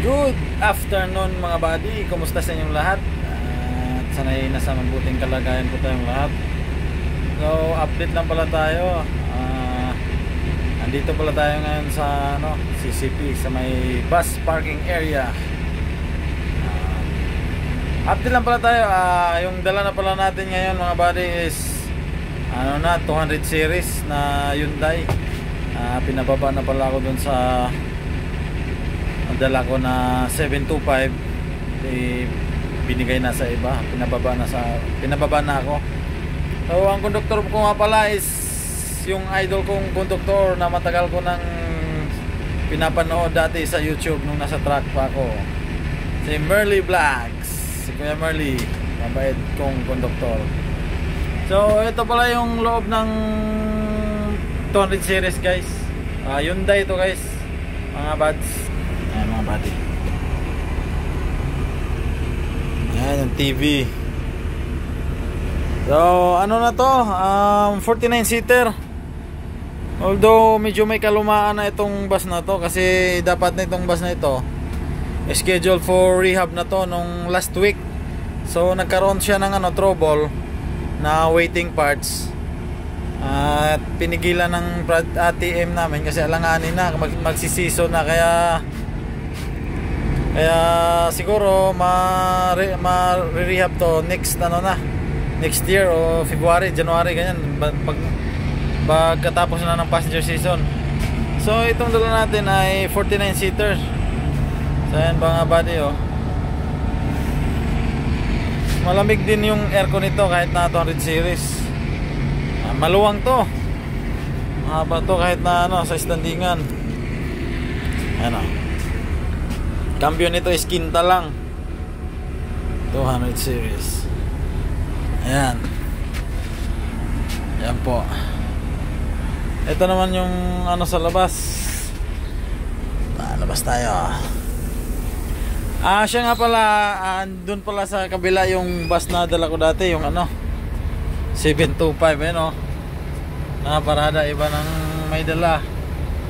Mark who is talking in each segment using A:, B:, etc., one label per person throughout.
A: Good afternoon mga buddy, kumusta sa inyong lahat? At sana'y nasa mabuting kalagayan po tayong lahat. So update lang pala tayo. Andito pala tayo ngayon sa CCP, sa may bus parking area. Update lang pala tayo. Yung dala na pala natin ngayon mga buddy is 200 series na Hyundai. Pinababa na pala ako dun sa dala ko na 725, binigay na sa iba, pinababa na ako. So ang konduktor ko nga pala is yung idol kong konduktor na matagal ko nang pinapanood dati sa YouTube nung nasa truck pa ako, si Merly Vlogs, si Kuya Merly, mabait kong konduktor. So ito pala yung loob ng 200 series guys. Hyundai ito guys, mga buds. Ayan mga buddy. Ayan yung TV. So ano na to, 49 seater. Although medyo may kalumaan na itong bus na to, kasi dapat na itong bus na ito schedule for rehab na to nung last week. So nagkaroon siya ng trouble na waiting parts. At pinigilan ng ATM namin kasi alanganin na, magsisiso na, kaya siguro ma-rehab to next next year o February, January ganyan, pagkatapos na ng passenger season. So itong dala natin ay 49 seater. So ayan mga buddy, malamig din yung aircon nito kahit na 200 series. Maluwang to, mahaba to kahit na sa standingan. Cambio nito is kinta lang, 200 series. Ayan po. Ito naman yung sa labas. Labas tayo. Siya nga pala, dun pala sa kabila yung bus na dala ko dati, yung 725 nakaparada, iba ng may dala.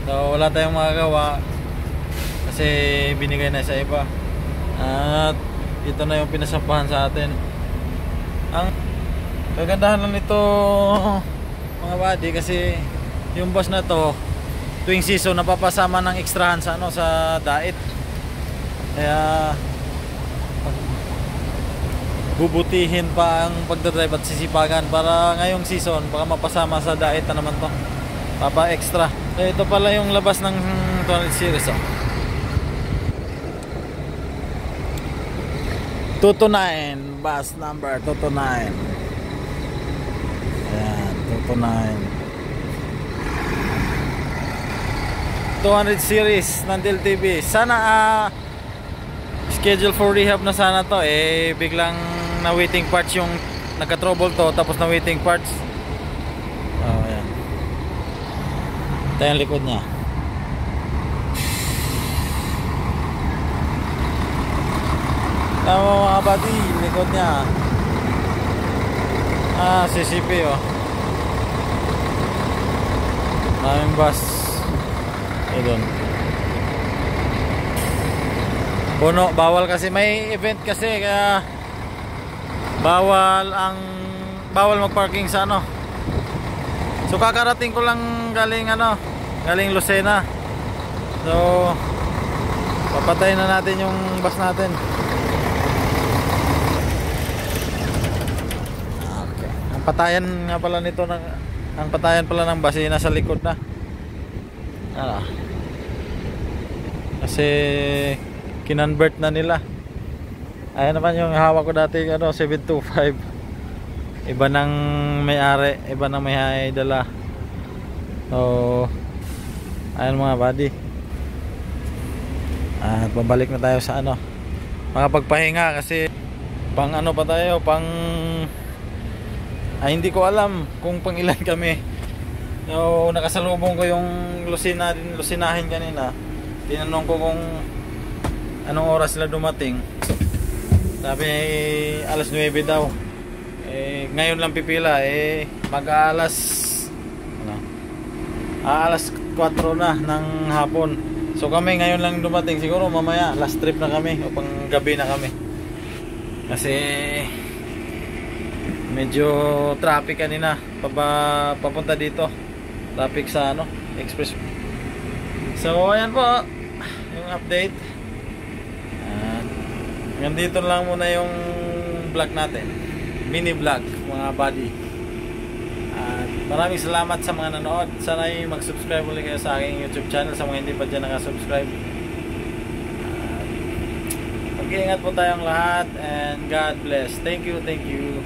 A: So wala tayong magagawa kasi binigay na sa iba. At ito na yung pinasampahan sa atin. Ang kagandahan lang nito mga buddy, kasi yung bus na to tuwing season napapasama ng extrahan sa sa diet. Kaya bubutihin pa ang pagdadrive at sisipagan para ngayong season baka mapasama sa diet na naman to, papa extra. Ito pala yung labas ng 200 series 229, bus number 229. Ayan, 229 200 series ng DLTV. Sana schedule for rehab na sana to, biglang na waiting parts yung nagka-trouble to, tapos na waiting parts. Ayan. Ito yung likod niya. Tama mga buddy, likod niya. CCP daming bus. Doon puno, bawal kasi may event kasi, kaya bawal mag-parking sa So kakarating ko lang galing Lucena. So papatayin na natin yung bus natin. Okay. Ang patayan nga pala nito ang patayan pala ng bus nasa likod na. Kasi kinonvert na nila. Ayan naman yung hawak ko dati 725. Iba nang may-ari, iba nang may dala. So ayan mga buddy. At babalik na tayo sa makapagpahinga, kasi pang pa tayo, hindi ko alam kung pang ilan kami. So nakasalubong ko yung Lucinahin kanina. Tinanong ko kung anong oras sila dumating. Sabi alas 9 daw. Ngayon lang pipila, mag-aalas 4 na ng hapon. So kami ngayon lang dumating, siguro mamaya last trip na kami o pang gabi na kami. Kasi medyo traffic kanina papunta dito. Traffic sa ano, express. So ayan po yung update. Hanggang dito lang muna yung vlog natin. Mini vlog mga buddy. At maraming salamat sa mga nanood. Sana ay mag-subscribe ulit kayo sa aking YouTube channel sa mga hindi pa dyan nakasubscribe. Mag-iingat po tayong lahat and God bless. Thank you, thank you.